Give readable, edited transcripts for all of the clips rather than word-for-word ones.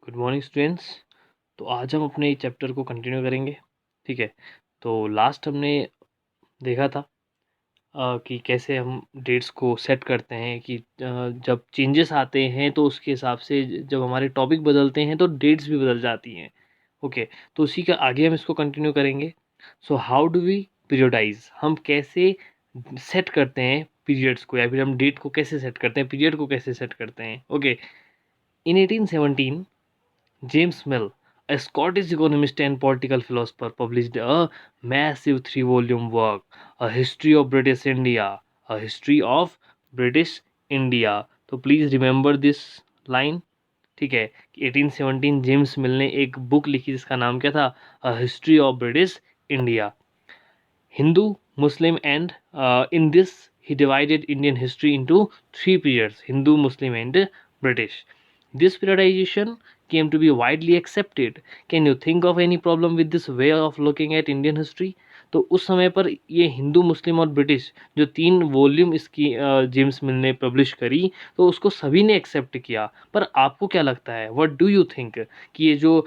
Good morning students. तो आज हम अपने चैप्टर को कंटिन्यू करेंगे। ठीक है। तो लास्ट हमने देखा था कि कैसे हम डेट्स को सेट करते हैं कि जब चेंजेस आते हैं तो उसके हिसाब से जब हमारे टॉपिक बदलते हैं तो डेट्स भी बदल जाती हैं। ओके। तो उसी का आगे हम इसको कंटिन्यू करेंगे। सो हाउ डू वी पीरियोडाइज, हम कैसे सेट करते हैं पीरियड्स को, या फिर हम डेट को कैसे सेट करते हैं, पीरियड को कैसे सेट करते हैं। Okay. In 1817 James Mill, a Scottish economist and political philosopher, published a massive three-volume work, A History of British India. A History of British India. तो प्लीज़ रिमेंबर दिस लाइन। ठीक है। 1817 James मिल ने एक book लिखी जिसका नाम क्या था, a history of British India. Hindu, Muslim, and in this he divided Indian history into three periods: Hindu, Muslim, and British. This periodization came to be widely accepted. Can you think of any problem with this way of looking at Indian history? तो उस समय पर ये हिंदू, मुस्लिम और British जो तीन volume इसकी James मिल ने पब्लिश करी, तो उसको सभी ने एक्सेप्ट किया। पर आपको क्या लगता है, व्हाट डू यू थिंक, कि ये जो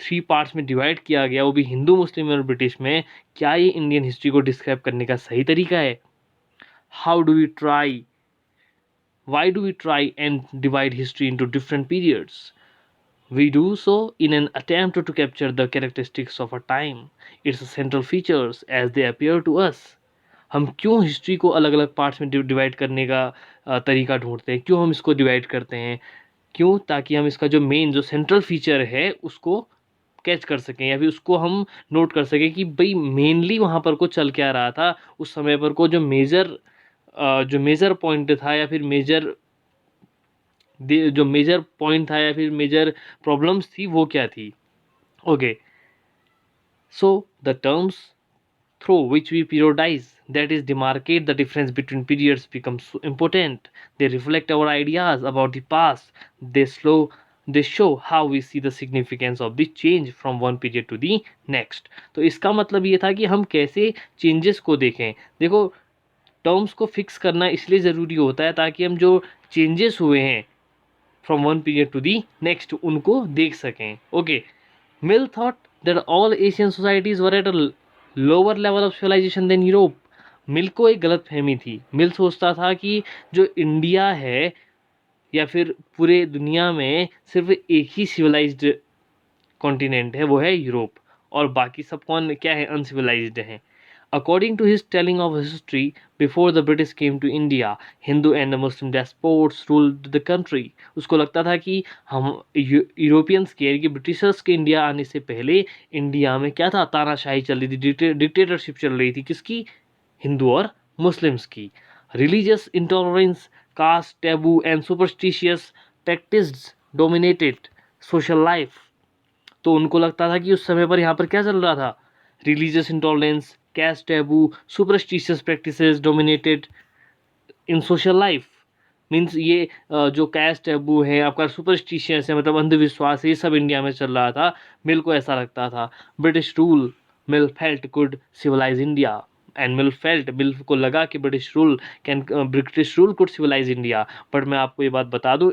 थ्री पार्ट्स में डिवाइड किया गया वो भी हिंदू, मुस्लिम और ब्रिटिश में, क्या ये इंडियन हिस्ट्री को डिस्क्राइब करने का सही तरीका है? How do we try, why do we try and divide history into different periods? We do so in an attempt to capture the characteristics of a time, its central features as they appear to us. हम क्यों history को अलग अलग parts में divide करने का तरीका ढूंढते हैं, क्यों हम इसको डिवाइड करते हैं? क्यों? ताकि हम इसका जो मेन जो सेंट्रल फीचर है उसको कैच कर सकें, या फिर उसको हम नोट कर सकें कि भाई मेनली वहाँ पर को चल क्या रहा था उस समय पर को, जो मेजर पॉइंट था, या फिर जो मेजर पॉइंट था, या फिर मेजर प्रॉब्लम्स थी, वो क्या थी। Okay. So the terms through which we periodize, that is demarcate the difference between periods, becomes so important. They reflect our ideas about the past. They show how we see the significance of the change from one period to the next. तो इसका मतलब ये था कि हम कैसे changes को देखें। देखो, टर्म्स को फिक्स करना इसलिए ज़रूरी होता है ताकि हम जो चेंजेस हुए हैं from one period to the next उनको देख सकें। Okay. Mill thought that all Asian societies were at a lower level of civilization than Europe. Mill को एक गलत फहमी थी। मिल सोचता था कि जो इंडिया है या फिर पूरे दुनिया में सिर्फ एक ही सिविलाइज्ड कॉन्टिनेंट है, वो है यूरोप, और बाकी सब कौन क्या है, अनसिविलाइज्ड हैं। According to his telling of history, before the British came to India, Hindu and Muslim despots ruled the country. उसको लगता था कि हम यूरोपियंस के, कि ब्रिटिशर्स के इंडिया आने से पहले इंडिया में क्या था, तानाशाही चल रही थी, डिक्टेटरशिप चल रही थी। किसकी? हिंदू और मुस्लिम्स की। Religious intolerance, caste taboo and superstitious practice dominated social life. तो उनको लगता था कि उस समय पर यहाँ पर क्या चल रहा था, religious intolerance, caste taboo, superstitious practices dominated in social life. Means ये जो कैस्ट टैबू है आपका, सुपरस्टिशियस है मतलब अंधविश्वास है, ये सब इंडिया में चल रहा था। मिल को ऐसा लगता था। British rule, Mill felt could civilize India, and Mill को लगा कि British rule could civilize India. But मैं आपको ये बात बता दूं,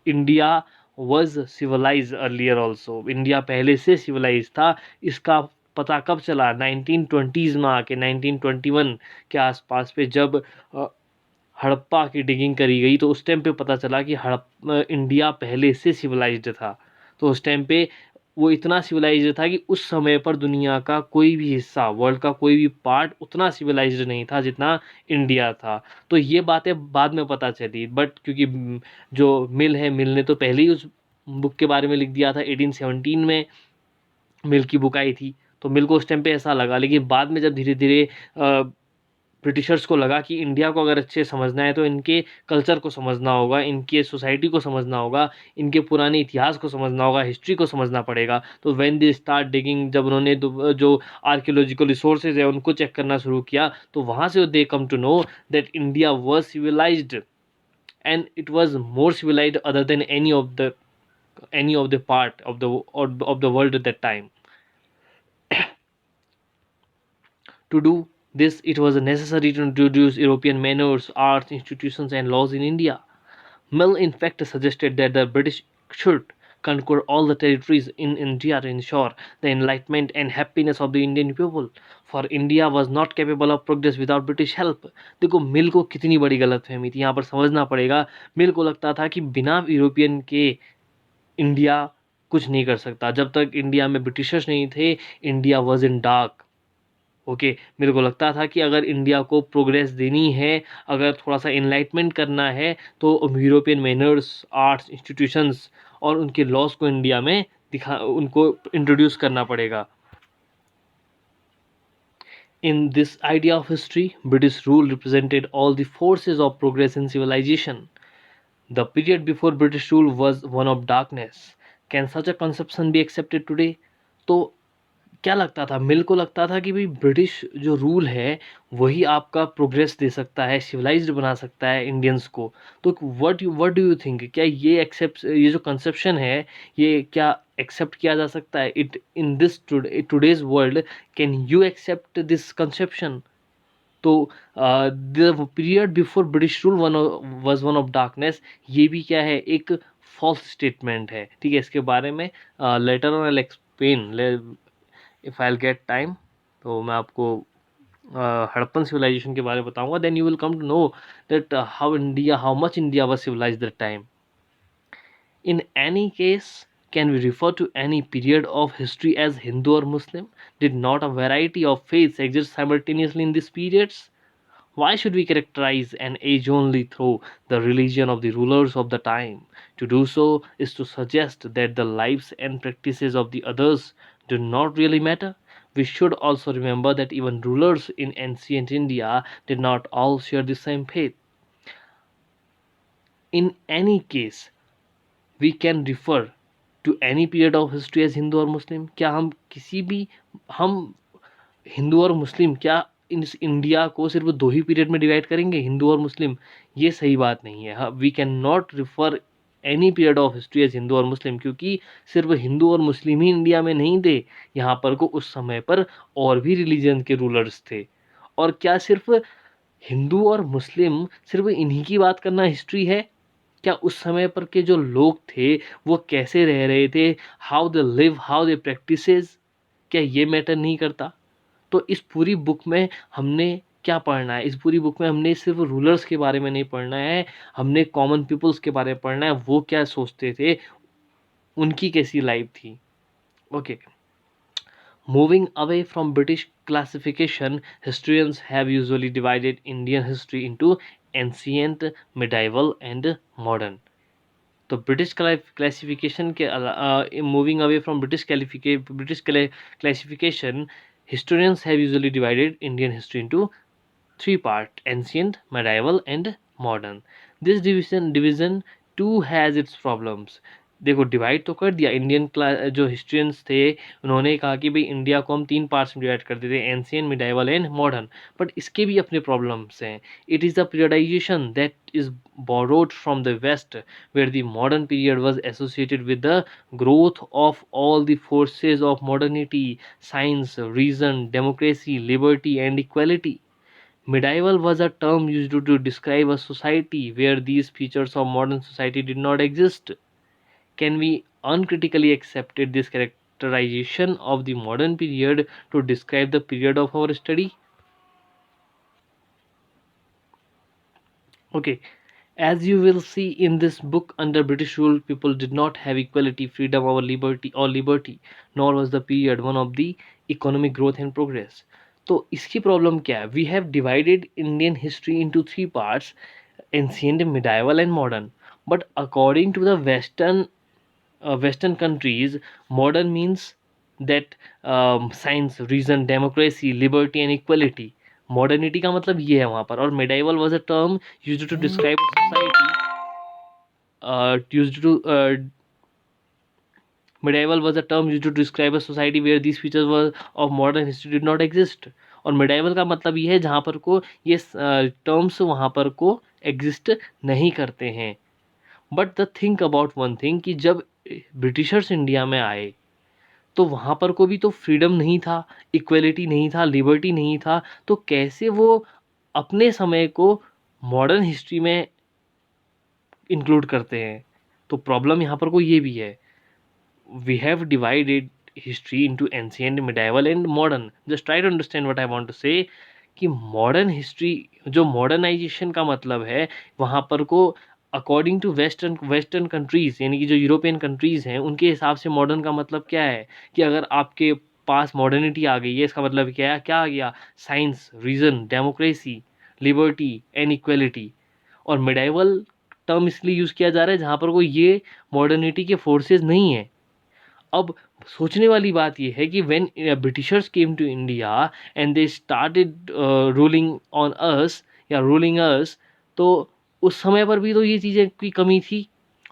India was civilize earlier also. India पहले से सिविलाइज था। इसका पता कब चला? 1920s में आके, 1921 के आसपास पे, जब हड़प्पा की डिगिंग करी गई, तो उस टाइम पे पता चला कि इंडिया पहले से सिविलाइज्ड था। तो उस टाइम पे वो इतना सिविलाइज्ड था कि उस समय पर दुनिया का कोई भी हिस्सा, वर्ल्ड का कोई भी पार्ट उतना सिविलाइज्ड नहीं था जितना इंडिया था। तो ये बातें बाद में पता चली, बट क्योंकि जो मिल है, मिल ने तो पहले ही उस बुक के बारे में लिख दिया था। 1817 में मिल की बुक आई थी, तो मिल को उस टाइम पे ऐसा लगा। लेकिन बाद में जब धीरे धीरे ब्रिटिशर्स को लगा कि इंडिया को अगर अच्छे समझना है तो इनके कल्चर को समझना होगा, इनके सोसाइटी को समझना होगा, इनके पुराने इतिहास को समझना होगा, हिस्ट्री को समझना पड़ेगा। तो व्हेन दे स्टार्ट डिगिंग, जब उन्होंने जो आर्कियोलॉजिकल रिसोर्सेज है उनको चेक करना शुरू किया, तो वहाँ से they come to know that India was civilized, and it was more civilized other than any of the part of the world at that time. To do this, it was necessary to introduce European manners, arts, institutions, and laws in India. Mill, in fact, suggested that the British should conquer all the territories in India to ensure the enlightenment and happiness of the Indian people. For India was not capable of progress without British help. देखो मिल को कितनी बड़ी गलतफहमी थी, यहाँ पर समझना पड़ेगा। मिल को लगता था कि बिना यूरोपियन के इंडिया कुछ नहीं कर सकता। जब तक इंडिया में ब्रिटिशर्स नहीं थे, India was in dark. Okay, मेरे को लगता था कि अगर इंडिया को प्रोग्रेस देनी है, अगर थोड़ा सा इनलाइटमेंट करना है, तो यूरोपियन मैनर्स, आर्ट्स, इंस्टीट्यूशंस और उनके लॉज को इंडिया में उनको इंट्रोड्यूस करना पड़ेगा। In this idea of history, British rule represented all the forces of progress and civilization. The period before British rule was one of darkness. Can such a conception be accepted today? तो क्या लगता था, मिल को लगता था कि भाई British जो रूल है वही आपका प्रोग्रेस दे सकता है, सिविलाइज्ड बना सकता है इंडियंस को। तो व्हाट डू यू थिंक, क्या ये जो कंसेप्शन है ये क्या एक्सेप्ट किया जा सकता है? It in this today's world, can you accept this conception? तो the period before British rule was one of darkness, ये भी क्या है, एक फॉल्स स्टेटमेंट है। ठीक है, इसके बारे में later on I explain if I get time. तो मैं आपको हड़प्पन सिविलाइजेशन के बारे में बताऊंगा, then you will come to know that how much India was civilized that time. In any case, can we refer to any period of history as Hindu or Muslim? Did not a variety of faiths exist simultaneously in these periods? Why should we characterize an age only through the religion of the rulers of the time? To do so is to suggest that the lives and practices of the others do not really matter. We should also remember that even rulers in ancient India did not all share the same faith. In any case, we can refer to any period of history as Hindu और मुस्लिम। क्या हम किसी भी, हम हिंदू और मुस्लिम क्या इस India को सिर्फ दो ही पीरियड में डिवाइड करेंगे, हिंदू और मुस्लिम? ये सही बात नहीं है। We can not refer any period of history as Hindu और मुस्लिम, क्योंकि सिर्फ हिंदू और मुस्लिम ही इंडिया में नहीं थे। यहाँ पर को उस समय पर और भी रिलीजन के रूलर्स थे। और क्या सिर्फ हिंदू और मुस्लिम, सिर्फ इन्हीं की बात करना हिस्ट्री है? क्या उस समय पर के जो लोग थे वो कैसे रह रहे थे, how they live, how they practices, क्या ये मैटर नहीं करता? तो इस पूरी बुक में हमने क्या पढ़ना है? इस पूरी बुक में हमने सिर्फ रूलर्स के बारे में नहीं पढ़ना है, हमने कॉमन पीपल्स के बारे में पढ़ना है। वो क्या सोचते थे, उनकी कैसी लाइफ थी। Okay, moving away from British classification, historians have usually divided Indian history into ancient, medieval and modern. तो ब्रिटिश क्लासिफिकेशन के moving away from British classification, historians have usually divided Indian history into three parts: ancient, medieval and modern. This division too has its problems. देखो divide तो कर दिया Indian जो हिस्ट्रियंस थे, उन्होंने कहा कि भाई इंडिया को हम तीन पार्ट्स में डिवाइड कर देते हैं, ancient, medieval and modern. But इसके भी अपने प्रॉब्लम्स हैं। It is the periodisation that is borrowed from the west, where the modern period was associated with the growth of all the forces of modernity: science, reason, democracy, liberty and equality. Medieval was a term used to describe a society where these features of modern society did not exist. Can we uncritically accept this characterization of the modern period to describe the period of our study? Okay, as you will see in this book, under British rule, people did not have equality, freedom, or liberty, nor was the period one of the economic growth and progress. तो इसकी problem क्या है? We have divided Indian history into three parts: ancient, medieval and modern. But according to the Western countries, modern means that science, reason, democracy, liberty and equality. Modernity का मतलब ये है वहाँ पर। और medieval was a term used to describe a society used to medieval was a term used to describe a society where these features were of modern history did not exist. और medieval का मतलब ये है जहाँ पर को ये terms वहाँ पर को एग्जिस्ट नहीं करते हैं। But the think about one thing, कि जब ब्रिटिशर्स इंडिया में आए तो वहाँ पर को भी तो फ्रीडम नहीं था, इक्वलिटी नहीं था, लिबर्टी नहीं था। तो कैसे वो अपने समय को मॉडर्न हिस्ट्री में इंक्लूड करते हैं? तो प्रॉब्लम यहाँ पर कोई ये भी है, we have divided history into ancient, medieval and modern. Just try to understand what I want to say कि मॉडर्न हिस्ट्री, जो मॉडर्नाइजेशन का मतलब है वहाँ पर को अकॉर्डिंग टू वेस्टर्न कंट्रीज, यानी कि जो यूरोपियन कंट्रीज हैं उनके हिसाब से मॉडर्न का मतलब क्या है कि अगर आपके पास मॉडर्निटी आ गई है, इसका मतलब क्या है, क्या आ गया, science, reason, democracy, liberty and equality. और मिडाइवल टर्म इसलिए यूज़ किया जा रहा है जहाँ पर कोई ये मॉडर्निटी के फोर्सेस नहीं है। अब सोचने वाली बात यह है कि when Britishers came to India and they started ruling on us या रूलिंग अस, तो उस समय पर भी तो ये चीज़ें की कमी थी,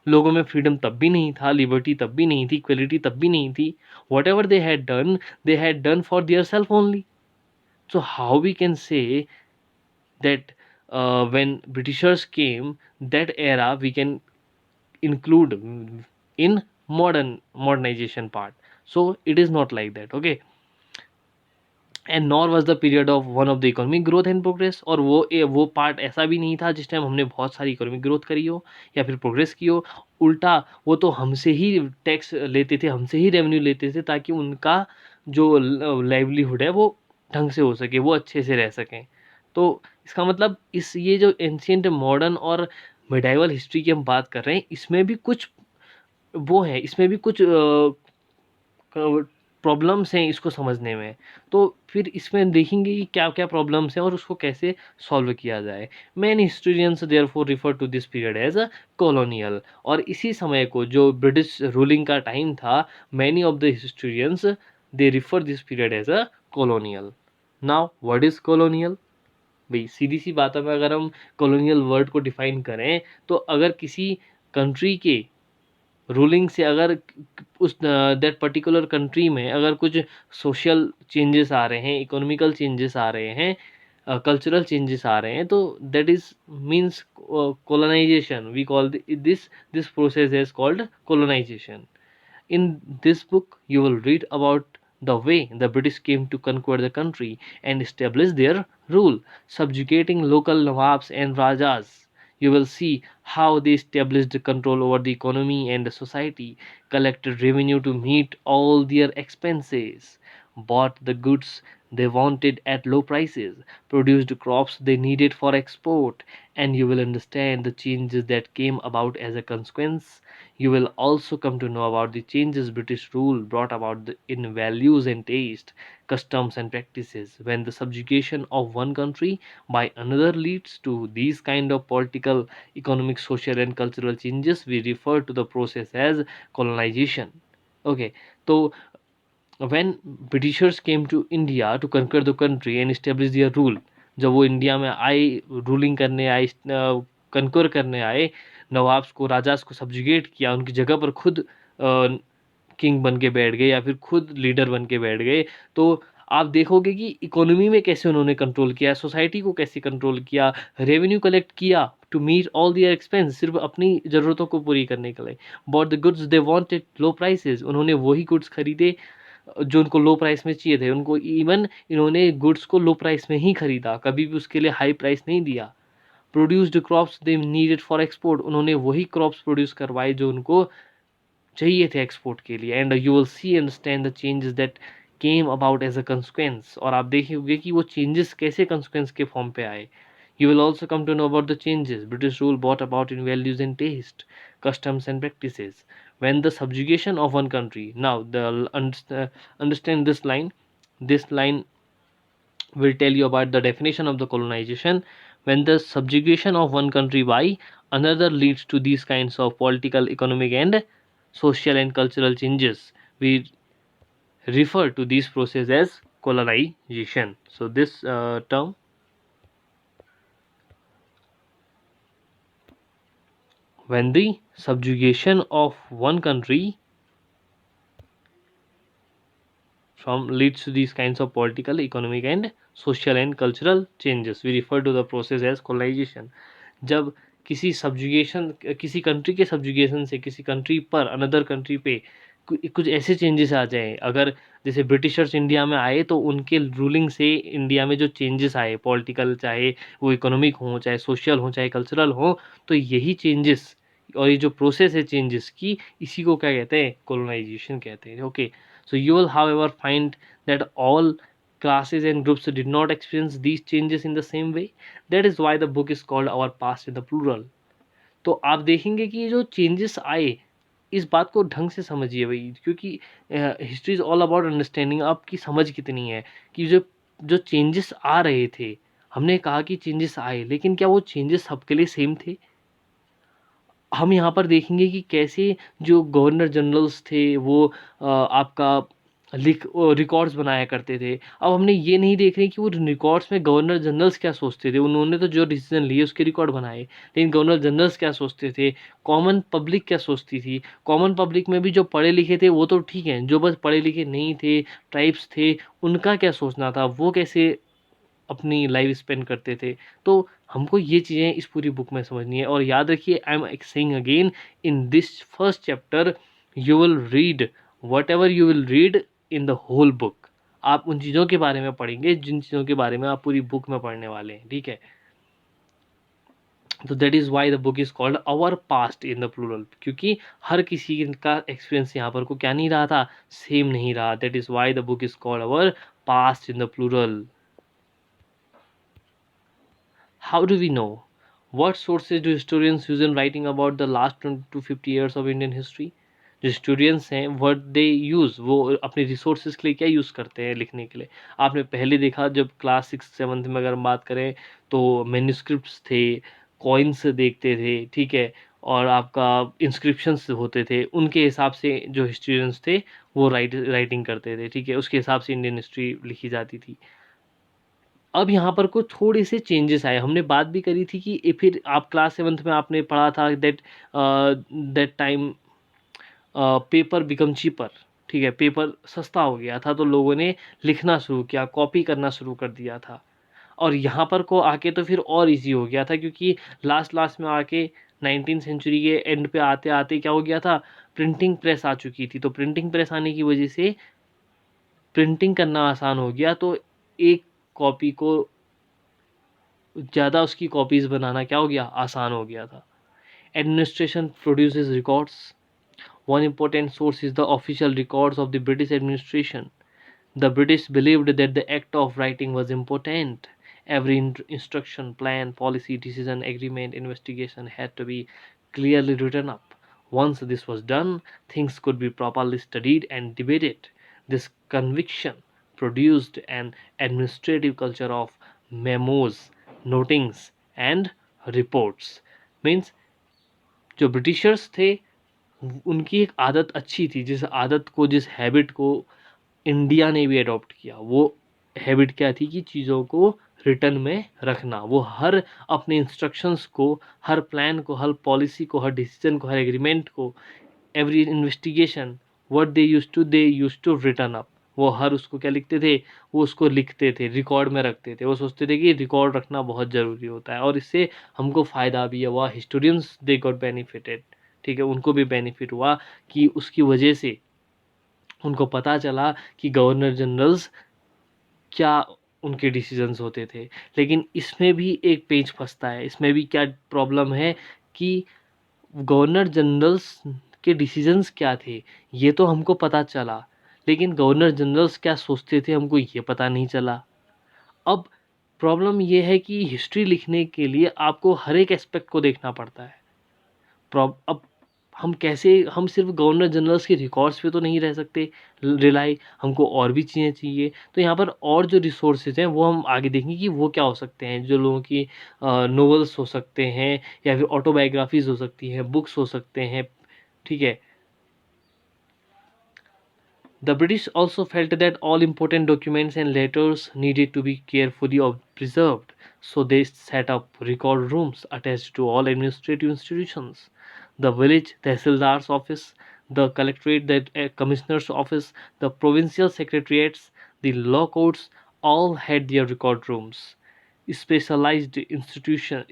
लोगों में फ्रीडम तब भी नहीं था, लिबर्टी तब भी नहीं थी, इक्वलिटी तब भी नहीं थी। Whatever they had done for their self only. So how we can say that when Britishers came, that era we can include in modernization part. So it is not like that, okay? And nor was the period of one of the economic growth and progress, और वो part ऐसा भी नहीं था जिस time हमने बहुत सारी इकोनॉमिक ग्रोथ करी हो या फिर प्रोग्रेस की हो। उल्टा वो तो हमसे ही टैक्स लेते थे, हमसे ही रेवेन्यू लेते थे, ताकि उनका जो लाइवलीहुड है वो ढंग से हो सके, वो अच्छे से रह सकें। तो इसका मतलब इस ये जो एंशियंट, मॉडर्न और मिडाइवल हिस्ट्री की हम बात कर रहे हैं, इसमें भी कुछ वो है, इसमें भी कुछ प्रॉब्लम्स हैं इसको समझने में। तो फिर इसमें देखेंगे कि क्या क्या प्रॉब्लम्स हैं और उसको कैसे सॉल्व किया जाए। Many historians therefore refer to this period as a colonial, और इसी समय को जो ब्रिटिश रूलिंग का टाइम था, many of the historians they refer this period as a colonial. Now what is colonial? भाई सीधी सी बात है, अगर हम कॉलोनियल वर्ड को डिफाइन करें तो अगर किसी कंट्री के रूलिंग से अगर उस दैट पर्टिकुलर कंट्री में अगर कुछ सोशल चेंजेस आ रहे हैं, इकोनॉमिकल चेंजेस आ रहे हैं, कल्चरल चेंजेस आ रहे हैं, तो that is means colonization. We call this process is called colonization. In this book, you will read about the way the British came to conquer the country and establish their rule, subjugating local nawabs and rajas. You will see how they established control over the economy and the society, collected revenue to meet all their expenses, bought the goods they wanted at low prices, produced crops they needed for export, and you will understand the changes that came about as a consequence. You will also come to know about the changes British rule brought about in values and taste, customs and practices. When the subjugation of one country by another leads to these kind of political, economic, social and cultural changes, we refer to the process as colonization. Okay, so when Britishers came to India to conquer the country and establish their rule, जब वो India में आए, ruling करने आए, conquer करने आए, nawabs को, rajas को सब्जुगेट किया, उनकी जगह पर खुद किंग बन के बैठ गए या फिर खुद लीडर बन के बैठ गए, तो आप देखोगे कि इकोनॉमी में कैसे उन्होंने कंट्रोल किया, सोसाइटी को कैसे कंट्रोल किया, रेवेन्यू कलेक्ट किया to meet all their expense, सिर्फ अपनी ज़रूरतों को पूरी करने के लिए। Bought the goods they wanted low prices, उन्होंने वही गुड्स खरीदे जो उनको लो प्राइस में चाहिए थे। उनको इवन इन्होंने गुड्स को लो प्राइस में ही खरीदा, कभी भी उसके लिए हाई प्राइस नहीं दिया। Produced crops they needed for export, उन्होंने वही क्रॉप्स प्रोड्यूस करवाए जो उनको चाहिए थे एक्सपोर्ट के लिए। And you will see understand the changes that came about as a consequence, और आप देखोगे कि वो चेंजेस कैसे कंसिक्वेंस के फॉर्म पे आए। You will also come to know about the changes British rule brought about in values and taste, customs and practices. When the subjugation of one country, now understand this line. This line will tell you about the definition of the colonization. When the subjugation of one country by another leads to these kinds of political, economic and social and cultural changes, we refer to this process as colonization. So this term, when the subjugation of one country from leads to these kinds of political, economic and social and cultural changes, we refer to the process as colonization. जब किसी subjugation, किसी country के subjugation से किसी country पर another country पे कुछ ऐसे चेंजेस आ जाएं, अगर जैसे ब्रिटिशर्स इंडिया में आए तो उनके रूलिंग से इंडिया में जो चेंजेस आए, पॉलिटिकल, चाहे वो इकोनॉमिक हो, चाहे सोशल हो, चाहे कल्चरल हो, तो यही चेंजेस और ये जो प्रोसेस है चेंजेस की, इसी को क्या कहते हैं, कोलोनाइजेशन कहते हैं. Okay, so you will however find that all classes and groups did not experience these changes in the same way. That is why the book is called Our Past in the Plural. तो आप देखेंगे कि ये जो changes आए, इस बात को ढंग से समझिए भाई, क्योंकि history is all about understanding. आपकी समझ कितनी है कि जो जो चेंजेस आ रहे थे, हमने कहा कि चेंजेस आए, लेकिन क्या वो चेंजेस सबके लिए सेम थे? हम यहाँ पर देखेंगे कि कैसे जो गवर्नर जनरल्स थे वो आपका रिकॉर्ड्स बनाया करते थे. अब हमने ये नहीं देख रहे कि वो रिकॉर्ड्स में गवर्नर जनरल्स क्या सोचते थे. उन्होंने तो जो डिसीजन लिए उसके रिकॉर्ड बनाए, लेकिन गवर्नर जनरल्स क्या सोचते थे, कॉमन पब्लिक क्या सोचती थी. कॉमन पब्लिक में भी जो पढ़े लिखे थे वो तो ठीक है, जो बस पढ़े लिखे नहीं थे, ट्राइब्स थे, उनका क्या सोचना था, वो कैसे अपनी लाइफ स्पेंड करते थे. तो हमको ये चीज़ें इस पूरी बुक में समझनी है. और याद रखिए, I am saying again, in this first chapter you will read whatever you will read in the whole book. आप उन चीज़ों के बारे में पढ़ेंगे जिन चीज़ों के बारे में आप पूरी बुक में पढ़ने वाले हैं. ठीक है, तो that is why the book is called our past in the plural, क्योंकि हर किसी का एक्सपीरियंस यहाँ पर को क्या नहीं रहा था, सेम नहीं रहा. That is why the book is called our past in the plural. How do we know? What sources do historians use in writing about the last 20 to 50 years of Indian history? जो historians हैं, what they use, वो अपने resources के लिए क्या use करते हैं लिखने के लिए. आपने पहले देखा, जब क्लास 6 7 में अगर हम बात करें तो manuscripts थे, coins देखते थे, ठीक है, और आपका inscriptions होते थे, उनके हिसाब से जो historians थे वो राइटिंग करते थे. ठीक है, उसके हिसाब से इंडियन हिस्ट्री लिखी जाती थी. अब यहाँ पर कुछ थोड़े से चेंजेस आए. हमने बात भी करी थी कि फिर आप क्लास 7th में आपने पढ़ा था that that time paper become cheaper. ठीक है, पेपर सस्ता हो गया था, तो लोगों ने लिखना शुरू किया, कॉपी करना शुरू कर दिया था. और यहाँ पर को आके तो फिर और इजी हो गया था, क्योंकि लास्ट लास्ट में आके 19th सेंचुरी के एंड पे आते आते क्या हो गया था, प्रिंटिंग प्रेस आ चुकी थी. तो प्रिंटिंग प्रेस आने की वजह से प्रिंटिंग करना आसान हो गया. तो एक कॉपी को ज़्यादा उसकी कॉपीज़ बनाना क्या हो गया, आसान हो गया था. Administration produces records. One important source is the official records of the British administration. The British believed that the act of writing was important. Every instruction, plan, policy, decision, agreement, investigation had to be clearly written up. Once this was done, things could be properly studied and debated. This conviction produced an administrative culture of memos, notings, and reports. Means जो Britishers थे उनकी एक आदत अच्छी थी, जिस आदत को, जिस हैबिट को इंडिया ने भी अडॉप्ट किया. वो हैबिट क्या थी कि चीज़ों को रिटर्न में रखना. वो हर अपने इंस्ट्रक्शंस को, हर प्लान को, हर पॉलिसी को, हर डिसीजन को, हर एग्रीमेंट को, every investigation, what they used to return up. वो हर उसको क्या लिखते थे, वो उसको लिखते थे, रिकॉर्ड में रखते थे. वो सोचते थे कि रिकॉर्ड रखना बहुत ज़रूरी होता है, और इससे हमको फ़ायदा भी हुआ. Historians they got benefited. ठीक है, उनको भी बेनिफिट हुआ कि उसकी वजह से उनको पता चला कि गवर्नर जनरल्स क्या उनके डिसीजंस होते थे. लेकिन इसमें भी एक पेच फंसता है. इसमें भी क्या प्रॉब्लम है कि गवर्नर जनरल्स के डिसीजंस क्या थे ये तो हमको पता चला, लेकिन गवर्नर जनरल्स क्या सोचते थे हमको ये पता नहीं चला. अब प्रॉब्लम ये है कि हिस्ट्री लिखने के लिए आपको हर एक एस्पेक्ट को देखना पड़ता है. अब हम कैसे, हम सिर्फ गवर्नर जनरल्स के रिकॉर्ड्स पे तो नहीं रह सकते रिलाई, हमको और भी चीज़ें चाहिए. तो यहाँ पर और जो रिसोर्सेज हैं वो हम आगे देखेंगे कि वो क्या हो सकते हैं. जो लोगों की नोवेल्स हो सकते हैं, या फिर ऑटोबायोग्राफीज हो सकती हैं, बुक्स हो सकते हैं. ठीक है, the British also felt that all important documents and letters needed to be carefully preserved, so they set up record rooms attached to all administrative institutions. The village Tehsildar's office, the collectorate, the commissioner's office, the provincial secretariats, the law courts all had their record rooms. Specialized institutions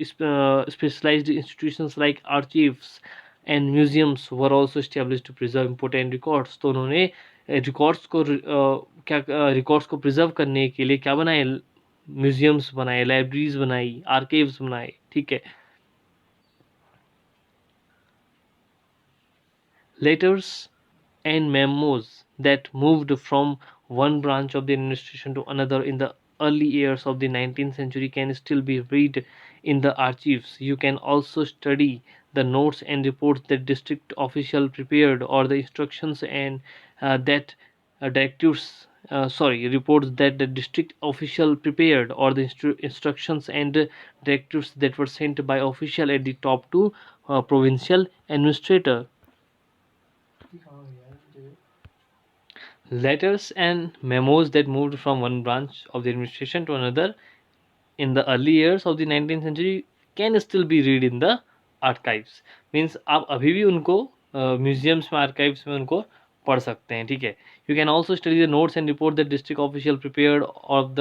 like archives and museums were also established to preserve important records. तो उन्होंने records को क्या records को preserve करने के लिए क्या बनाए, म्यूजियम्स बनाए, लाइब्रेरीज बनाई, आर्काइव्स बनाए. ठीक है, Letters and memos that moved from one branch of the administration to another in the early years of the 19th century can still be read in the archives. You can also study the notes and reports that district official prepared, or the instructions and that directives reports that the district official prepared, or the instructions and directives that were sent by official at the top to provincial administrator. Letters and memos that moved from one branch of the administration to another in the early years of the 19th century can still be read in the archives. Means आप अभी भी उनको museums में, archives में उनको पढ़ सकते हैं. ठीक है. You can also study the notes and report the district official prepared और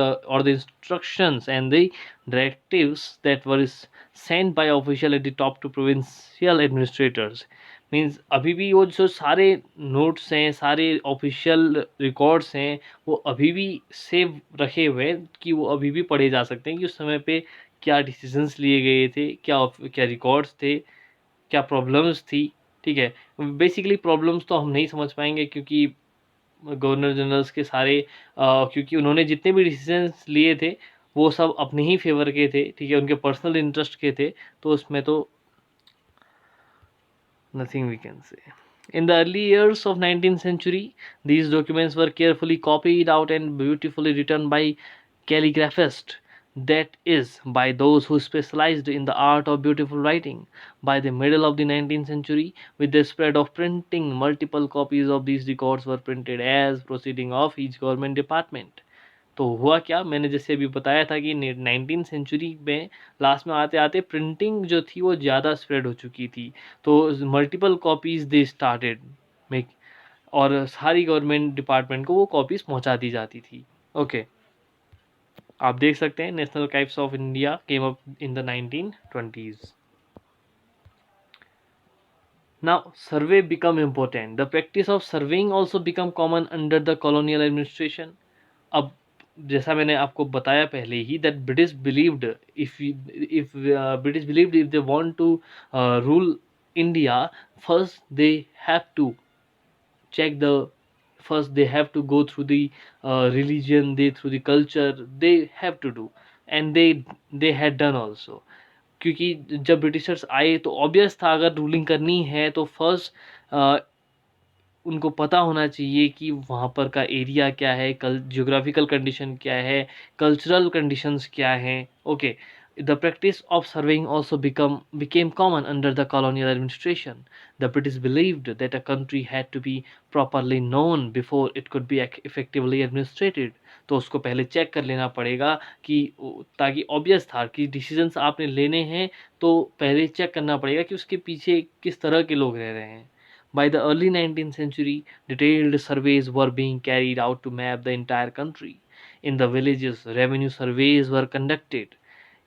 the instructions and the directives that were sent by official at the top to provincial administrators. Means अभी भी वो जो सारे नोट्स हैं, सारे ऑफिशियल रिकॉर्ड्स हैं, वो अभी भी सेव रखे हुए हैं कि वो अभी भी पढ़े जा सकते हैं कि उस समय पे क्या डिसीजंस लिए गए थे, क्या क्या रिकॉर्ड्स थे, क्या प्रॉब्लम्स थी. ठीक है. बेसिकली प्रॉब्लम्स तो हम नहीं समझ पाएंगे क्योंकि गवर्नर जनरल्स के सारे क्योंकि उन्होंने जितने भी डिसीजंस लिए थे वो सब अपने ही फेवर के थे. ठीक है. उनके पर्सनल इंटरेस्ट के थे, तो उसमें तो nothing we can say. In the early years of 19th century, these documents were carefully copied out and beautifully written by calligraphists, that is, by those who specialized in the art of beautiful writing. By the middle of the 19th century, with the spread of printing, multiple copies of these records were printed as proceeding of each government department. तो हुआ क्या, मैंने जैसे अभी बताया था कि 19th century में लास्ट में आते आते प्रिंटिंग जो थी वो ज़्यादा स्प्रेड हो चुकी थी, तो multiple copies they started make, और सारी गवर्नमेंट डिपार्टमेंट को वो कॉपीज पहुंचा दी जाती थी. ओके. आप देख सकते हैं national archives of India came up in the 1920s. Now survey become important. The practice of surveying also become common under the colonial administration. अब जैसा मैंने आपको बताया पहले ही that British believed, if British believed if they want to rule India, first they have to check the first they have to go through the religion, they through the culture they have to do, and they had done also. क्योंकि जब Britishers आए तो obvious था अगर ruling करनी है तो first उनको पता होना चाहिए कि वहाँ पर का एरिया क्या है, जियोग्राफिकल कंडीशन क्या है, कल्चरल कंडीशंस क्या हैं. Okay. The practice of surveying also became common under the colonial administration. The British believed that a country had to be properly known before it could be effectively administrated. तो उसको पहले check कर लेना पड़ेगा कि ताकि ऑब्वियस था कि डिसीजंस आपने लेने हैं तो पहले चेक करना पड़ेगा कि उसके पीछे किस तरह के लोग रह रहे हैं. By the early 19th century, detailed surveys were being carried out to map the entire country. In the villages, revenue surveys were conducted.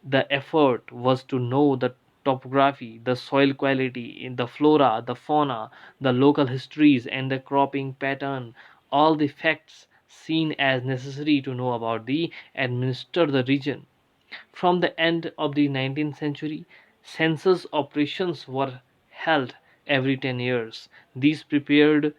The effort was to know the topography, the soil quality, the flora, the fauna, the local histories, and the cropping pattern, all the facts seen as necessary to know about the administer the region. From the end of the 19th century, census operations were held every 10 years. These prepared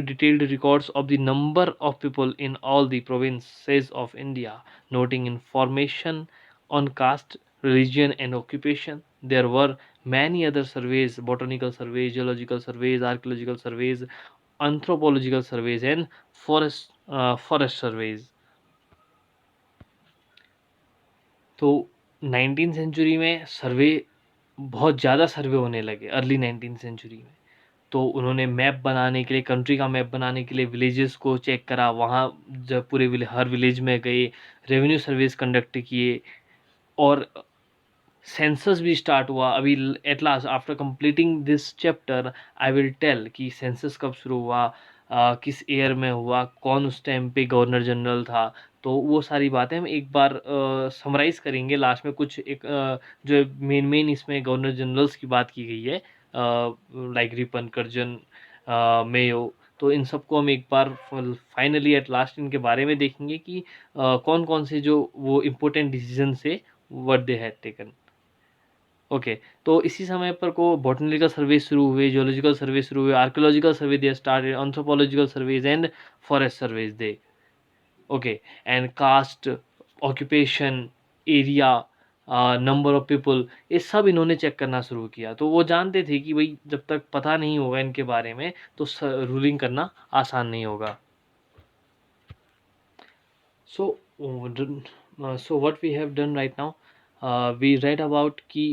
detailed records of the number of people in all the provinces of India, noting information on caste, religion, and occupation. There were many other surveys: botanical surveys, geological surveys, archaeological surveys, anthropological surveys, and forest surveys. तो 19th century में सर्वे, बहुत ज़्यादा सर्वे होने लगे early 19th century में. तो उन्होंने map बनाने के लिए, कंट्री का मैप बनाने के लिए विलेजेस को चेक करा, वहाँ जब पूरे हर विलेज में गए, रेवेन्यू सर्वेस कंडक्ट किए, और सेंसस भी स्टार्ट हुआ. अभी at last after completing this chapter I will tell कि सेंसस कब शुरू हुआ, किस ईयर में हुआ, कौन उस टाइम पे गवर्नर जनरल था. तो वो सारी बातें हम एक बार समराइज़ करेंगे लास्ट में. कुछ एक जो मेन इसमें गवर्नर जनरल्स की बात की गई है, लाइक रिपन, कर्जन, मेयो, तो इन सबको हम एक बार फाइनली एट लास्ट इनके बारे में देखेंगे कि कौन कौन से जो वो इम्पोर्टेंट डिसीजन से what they had taken. Okay, तो इसी समय पर को बॉटनिकल सर्वे शुरू हुए, जियोलॉजिकल सर्वे शुरू हुए, archaeological survey they started, anthropological surveys and forest surveys they, okay, and caste, occupation, area, number of people, ये सब इन्होंने चेक करना शुरू किया। तो वो जानते थे कि भाई जब तक पता नहीं होगा इनके बारे में तो रूलिंग करना आसान नहीं होगा। So, so what we have done right now, we read about ki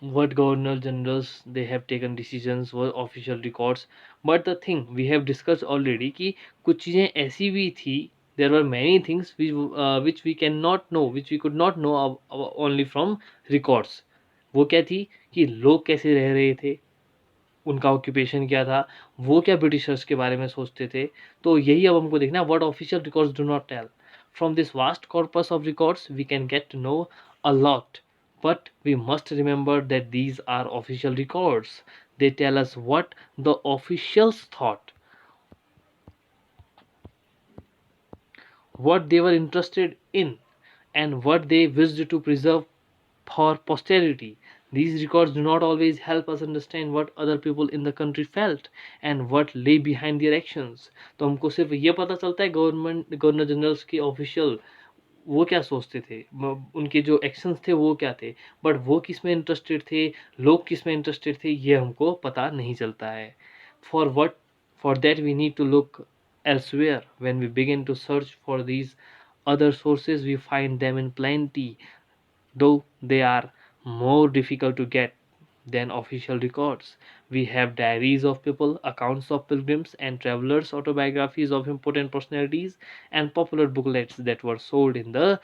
what governor generals they have taken decisions, what official records. But the thing we have discussed already कि कुछ चीज़ें ऐसी भी थी, there were many things which we cannot know, which we could not know only from records. वो क्या थी कि लोग कैसे रह रहे थे, उनका ऑक्यूपेशन क्या था, वो क्या ब्रिटिशर्स के बारे में सोचते थे। तो यही अब हमको देखना है, what official records do not tell. From this vast corpus of records we can get to know a lot, but we must remember that these are official records. They tell us what the officials thought, what they were interested in, and what they wished to preserve for posterity. These records do not always help us understand what other people in the country felt and what lay behind their actions. तो हमको सिर्फ ये पता चलता है governor generals के official वो क्या सोचते थे, उनके जो एक्शंस थे वो क्या थे, बट वो किस में इंटरेस्टेड थे, लोग किस में इंटरेस्टेड थे, ये हमको पता नहीं चलता है। For what for that we need to look elsewhere. When we begin to search for these other sources we find them in plenty, though they are more difficult to get than official records. We have diaries of people, accounts of pilgrims and travelers, autobiographies of important personalities, and popular booklets that were sold in the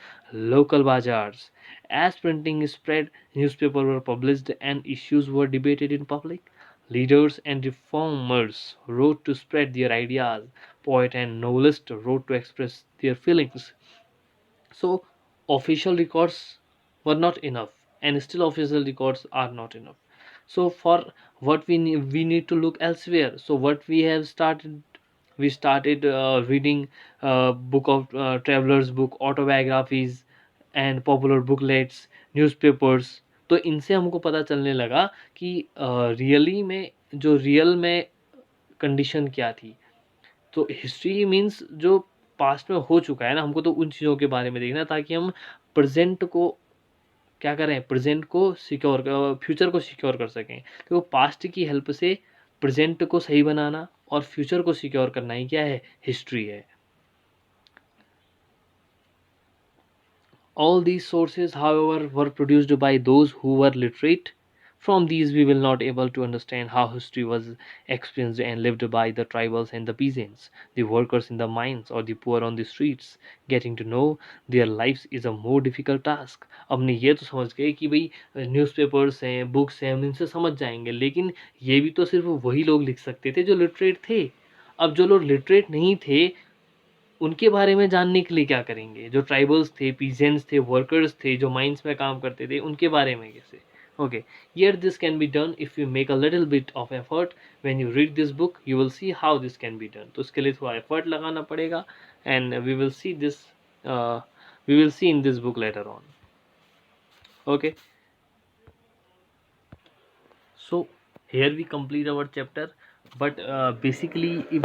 local bazaars. As printing spread, newspapers were published and issues were debated in public. Leaders and reformers wrote to spread their ideas. Poet and novelist wrote to express their feelings. So official records were not enough, and still official records are not enough. So for what we need to look elsewhere. So what we have started, we started reading book of travelers book, autobiographies and popular booklets, newspapers. तो इनसे हमको पता चलने लगा कि really में जो real में कंडीशन क्या थी। तो हिस्ट्री मीन्स जो पास्ट में हो चुका है ना, हमको तो उन चीज़ों के बारे में देखना है ताकि हम प्रेजेंट को क्या करें, प्रेजेंट को सिक्योर, फ्यूचर को सिक्योर कर सकें। तो पास्ट की हेल्प से प्रेजेंट को सही बनाना और फ्यूचर को सिक्योर करना ही क्या है, हिस्ट्री है। All these sources, however, were produced by those who were literate. From these, we will not able to understand how history was experienced and lived by the tribals and the peasants, the workers in the mines or the poor on the streets. Getting to know their lives is a more difficult task. हमने ये तो समझ गए कि भाई newspapers हैं, books हैं, हम इनसे समझ जाएंगे, लेकिन ये भी तो सिर्फ वही लोग लिख सकते थे जो लिटरेट थे। अब जो लोग लिटरेट नहीं थे उनके बारे में जानने के लिए क्या करेंगे, जो ट्राइबल्स थे, पीजेंट्स थे, वर्कर्स थे, जो माइंस में काम करते थे, उनके बारे में कैसे। Okay, here this can be done if you make a little bit of effort. When you read this book you will see how this can be done. तो उसके लिए थोड़ा एफर्ट लगाना पड़ेगा and we will see this, we will see in this book later on. Okay, so here we complete our chapter, but basically if